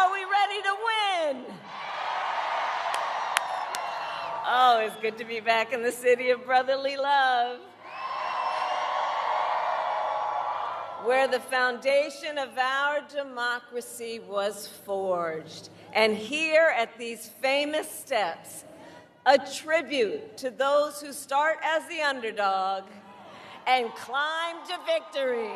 Are we ready to win? Oh, it's good to be back in the city of brotherly love, where the foundation of our democracy was forged. And here at these famous steps, a tribute to those who start as the underdog and climb to victory.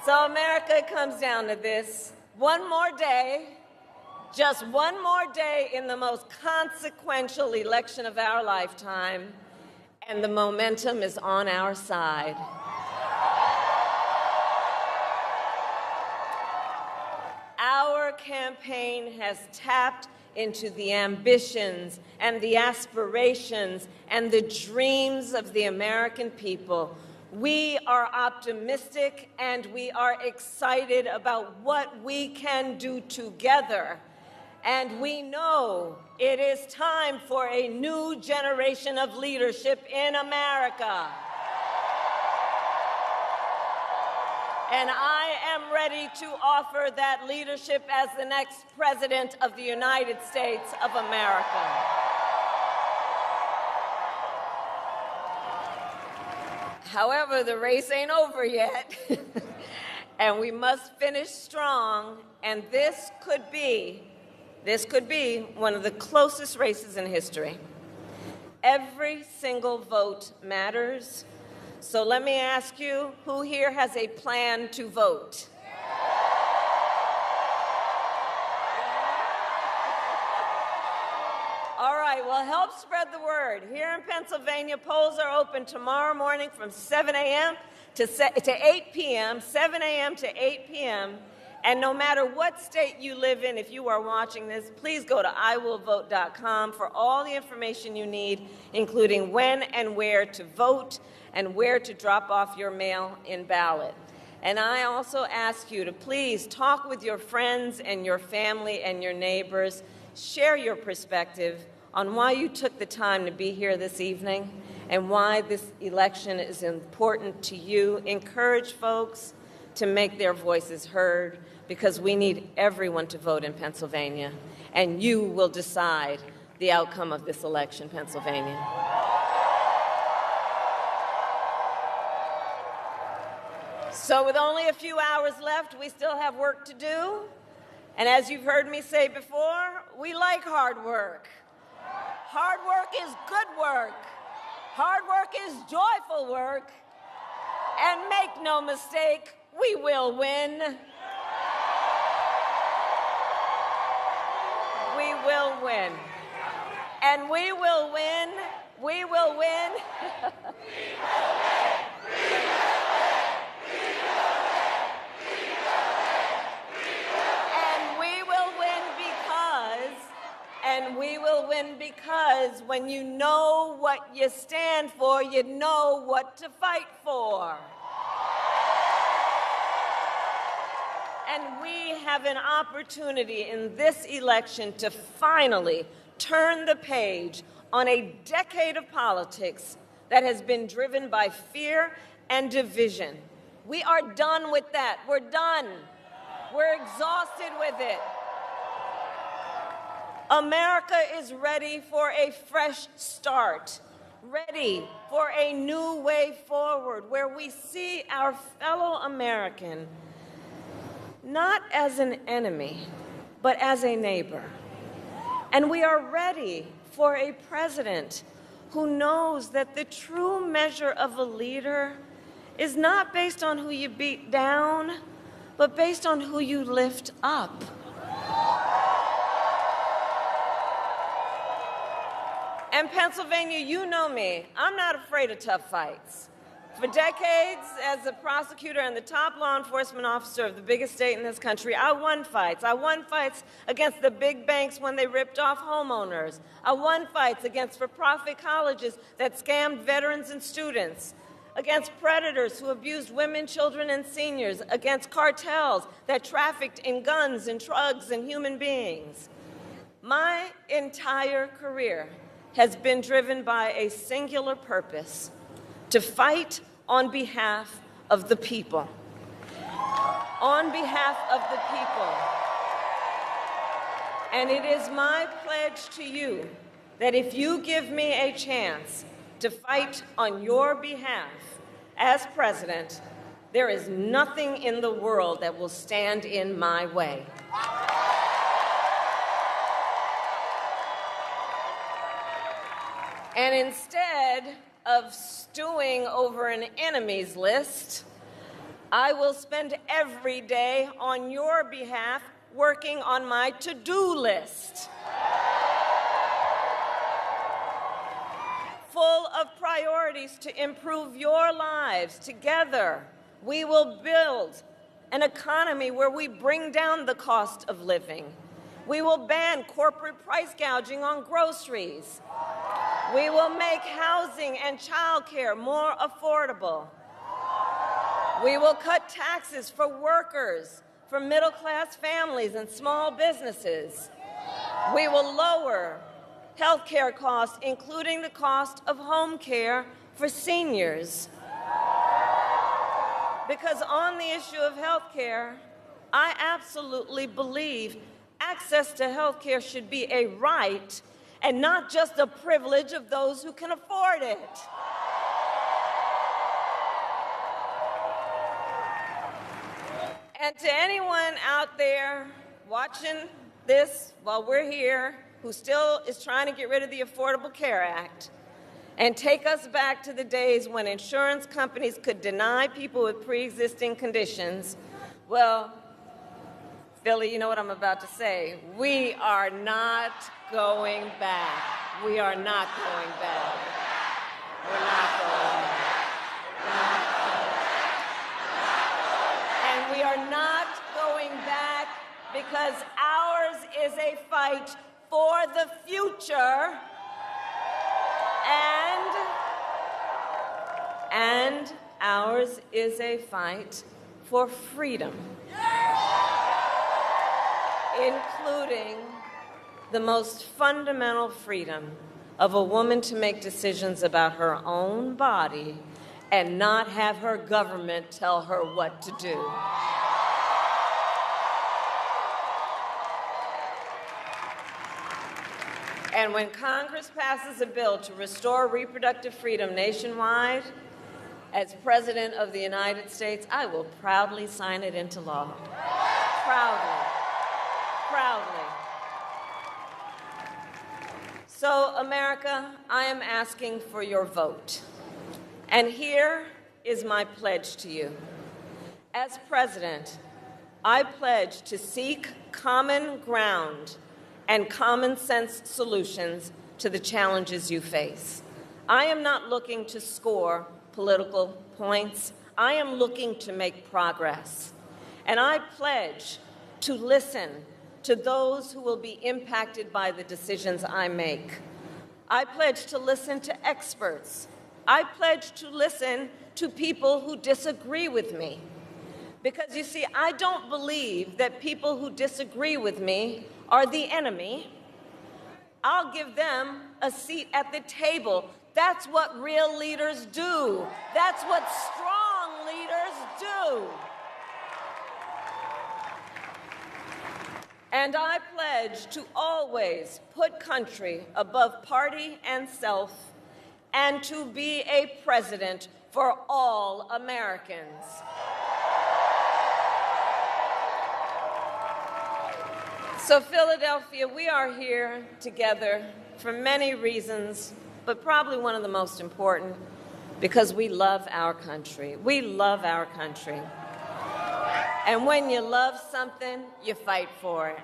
So America, it comes down to this. One more day, just one more day in the most consequential election of our lifetime, and the momentum is on our side. Our campaign has tapped into the ambitions and the aspirations and the dreams of the American people. We are optimistic and we are excited about what we can do together. And we know it is time for a new generation of leadership in America. And I am ready to offer that leadership as the next President of the United States of America. However, the race ain't over yet, and we must finish strong, and this could be one of the closest races in history. Every single vote matters. So let me ask you, who here has a plan to vote? All right, well, help spread the word. Here in Pennsylvania, polls are open tomorrow morning from 7 a.m. to 8 p.m., 7 a.m. to 8 p.m., and no matter what state you live in, if you are watching this, please go to iwillvote.com for all the information you need, including when and where to vote and where to drop off your mail-in ballot. And I also ask you to please talk with your friends and your family and your neighbors. Share your perspective on why you took the time to be here this evening and why this election is important to you. Encourage folks to make their voices heard, because we need everyone to vote in Pennsylvania, and you will decide the outcome of this election, Pennsylvania. So with only a few hours left, we still have work to do. And as you've heard me say before, we like hard work. Hard work is good work. Hard work is joyful work. And make no mistake, we will win. We will win. And we will win. We will win. And we will win because when you know what you stand for, you know what to fight for. And we have an opportunity in this election to finally turn the page on a decade of politics that has been driven by fear and division. We are done with that. We're done. We're exhausted with it. America is ready for a fresh start, ready for a new way forward where we see our fellow American not as an enemy, but as a neighbor. And we are ready for a president who knows that the true measure of a leader is not based on who you beat down, but based on who you lift up. And Pennsylvania, you know me. I'm not afraid of tough fights. For decades, as a prosecutor and the top law enforcement officer of the biggest state in this country, I won fights. I won fights against the big banks when they ripped off homeowners. I won fights against for-profit colleges that scammed veterans and students, against predators who abused women, children, and seniors, against cartels that trafficked in guns and drugs and human beings. My entire career has been driven by a singular purpose: to fight on behalf of the people. On behalf of the people. And it is my pledge to you that if you give me a chance to fight on your behalf as president, there is nothing in the world that will stand in my way. And instead of stewing over an enemies list, I will spend every day on your behalf working on my to-do list. Full of priorities to improve your lives. Together, we will build an economy where we bring down the cost of living. We will ban corporate price gouging on groceries. We will make housing and childcare more affordable. We will cut taxes for workers, for middle-class families and small businesses. We will lower health care costs, including the cost of home care for seniors. Because on the issue of health care, I absolutely believe access to health care should be a right and not just a privilege of those who can afford it. And to anyone out there watching this while we're here who still is trying to get rid of the Affordable Care Act and take us back to the days when insurance companies could deny people with pre-existing conditions, well, Philly, you know what I'm about to say. We are not going back. We are not going back. We're not going back. And we are not going back because ours is a fight for the future and ours is a fight for freedom, including the most fundamental freedom of a woman to make decisions about her own body and not have her government tell her what to do. And when Congress passes a bill to restore reproductive freedom nationwide, as President of the United States, I will proudly sign it into law. Proudly. Proudly. So, America, I am asking for your vote. And here is my pledge to you. As president, I pledge to seek common ground and common sense solutions to the challenges you face. I am not looking to score political points. I am looking to make progress. And I pledge to listen to those who will be impacted by the decisions I make. I pledge to listen to experts. I pledge to listen to people who disagree with me. Because, you see, I don't believe that people who disagree with me are the enemy. I'll give them a seat at the table. That's what real leaders do. That's what strong leaders do. And I pledge to always put country above party and self, and to be a president for all Americans. So, Philadelphia, we are here together for many reasons, but probably one of the most important, because we love our country. We love our country. And when you love something, you fight for it.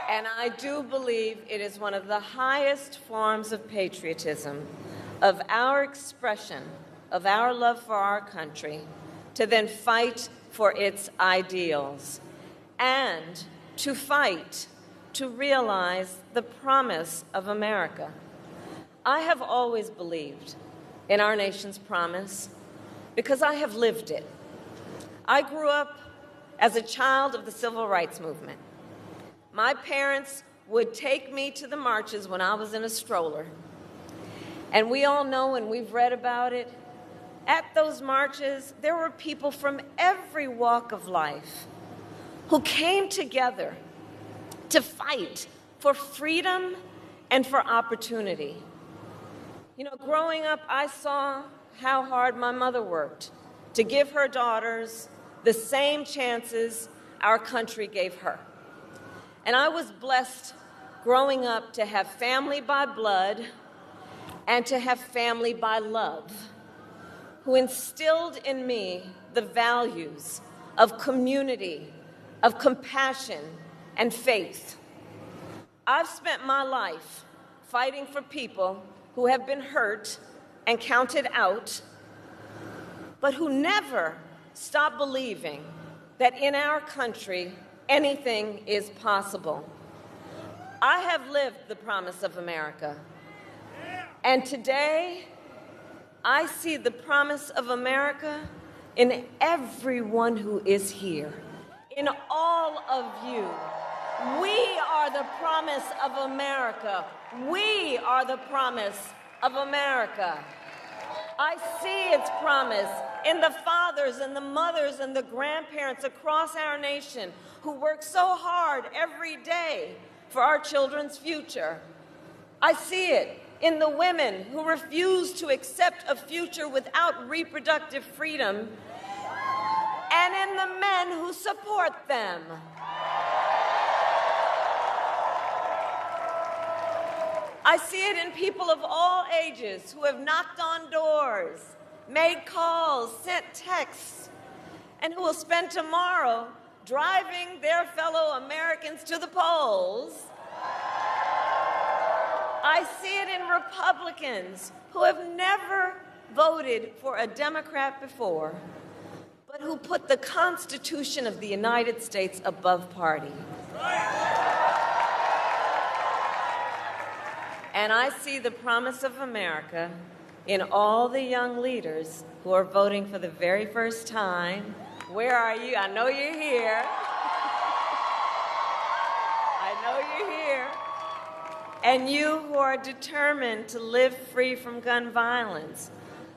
And I do believe it is one of the highest forms of patriotism, of our expression, of our love for our country, to then fight for its ideals, and to fight to realize the promise of America. I have always believed in our nation's promise because I have lived it. I grew up as a child of the Civil Rights Movement. My parents would take me to the marches when I was in a stroller. And we all know, and we've read about it, at those marches, there were people from every walk of life who came together to fight for freedom and for opportunity. You know, growing up, I saw how hard my mother worked to give her daughters the same chances our country gave her. And I was blessed growing up to have family by blood and to have family by love, who instilled in me the values of community, of compassion, and faith. I've spent my life fighting for people who have been hurt and counted out, but who never stop believing that in our country, anything is possible. I have lived the promise of America. And today, I see the promise of America in everyone who is here, in all of you. We are the promise of America. We are the promise of America. I see its promise in the fathers and the mothers and the grandparents across our nation who work so hard every day for our children's future. I see it in the women who refuse to accept a future without reproductive freedom, and in the men who support them. I see it in people of all ages who have knocked on doors, made calls, sent texts, and who will spend tomorrow driving their fellow Americans to the polls. I see it in Republicans who have never voted for a Democrat before, but who put the Constitution of the United States above party. And I see the promise of America in all the young leaders who are voting for the very first time. Where are you? I know you're here. I know you're here. And you who are determined to live free from gun violence,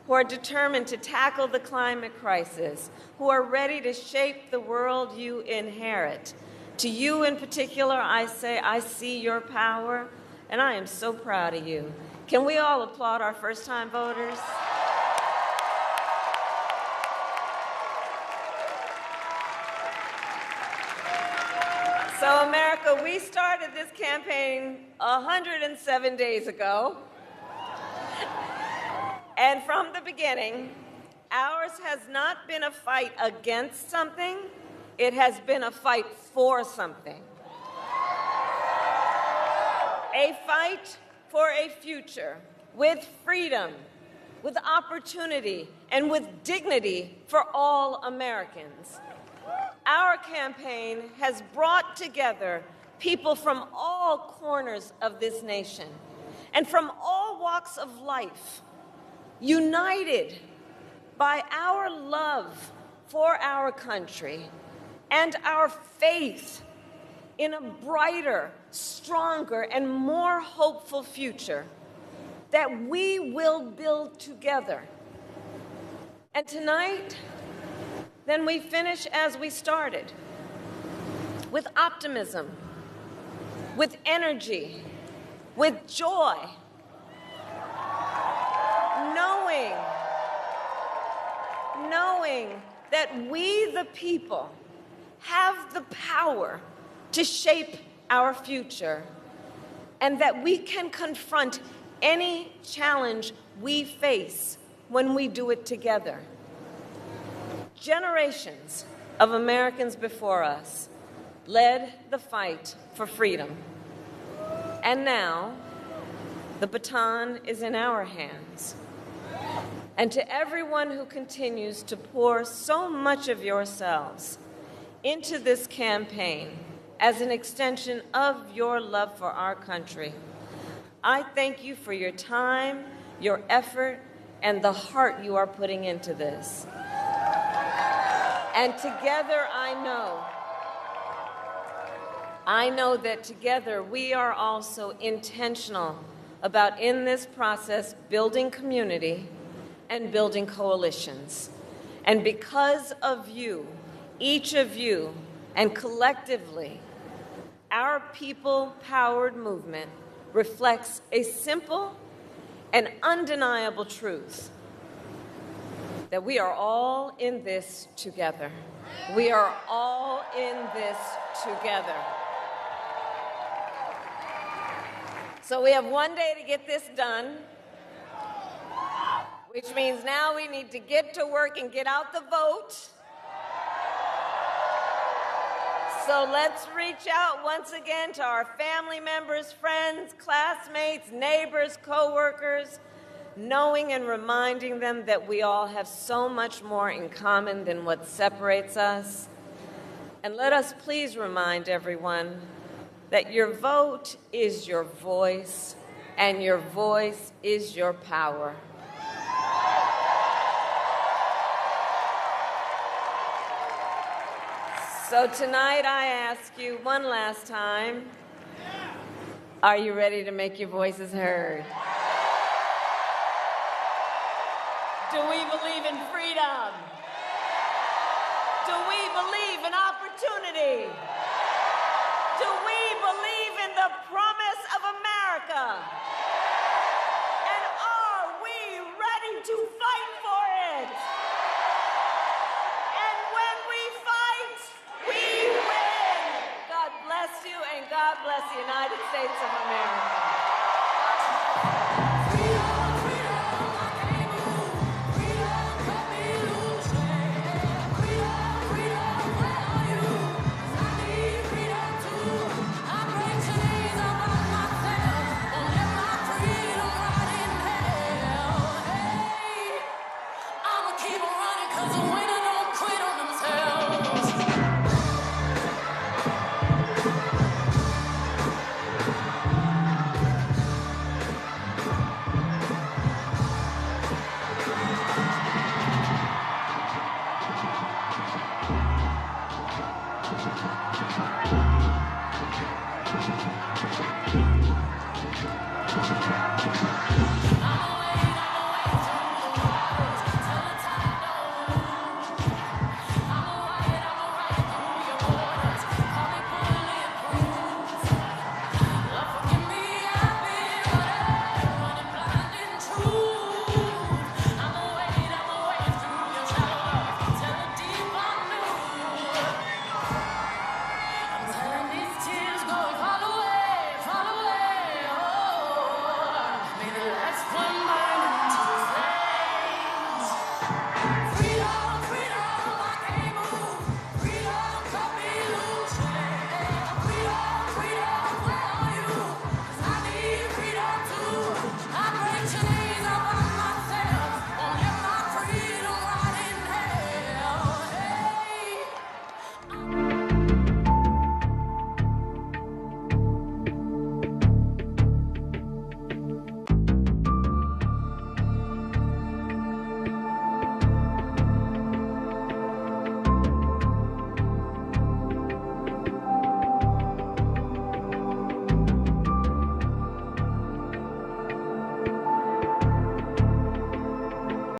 who are determined to tackle the climate crisis, who are ready to shape the world you inherit. To you in particular, I say, I see your power, and I am so proud of you. Can we all applaud our first-time voters? So, America, we started this campaign 107 days ago. And from the beginning, ours has not been a fight against something, it has been a fight for something. A fight for a future with freedom, with opportunity, and with dignity for all Americans. Our campaign has brought together people from all corners of this nation and from all walks of life, united by our love for our country and our faith in a brighter, stronger, and more hopeful future that we will build together. And tonight, then we finish as we started, with optimism, with energy, with joy, knowing that we, the people, have the power to shape our future, and that we can confront any challenge we face when we do it together. Generations of Americans before us led the fight for freedom. And now, the baton is in our hands. And to everyone who continues to pour so much of yourselves into this campaign as an extension of your love for our country, I thank you for your time, your effort, and the heart you are putting into this. And together, I know that together we are also intentional about, in this process, building community and building coalitions. And because of you, each of you, and collectively, our people-powered movement reflects a simple and undeniable truth that we are all in this together. We are all in this together. So we have one day to get this done, which means now we need to get to work and get out the vote. So let's reach out once again to our family members, friends, classmates, neighbors, coworkers, knowing and reminding them that we all have so much more in common than what separates us. And let us please remind everyone that your vote is your voice, and your voice is your power. So tonight I ask you one last time, are you ready to make your voices heard? Do we believe in freedom? Do we believe in opportunity? Do we believe in the promise of America?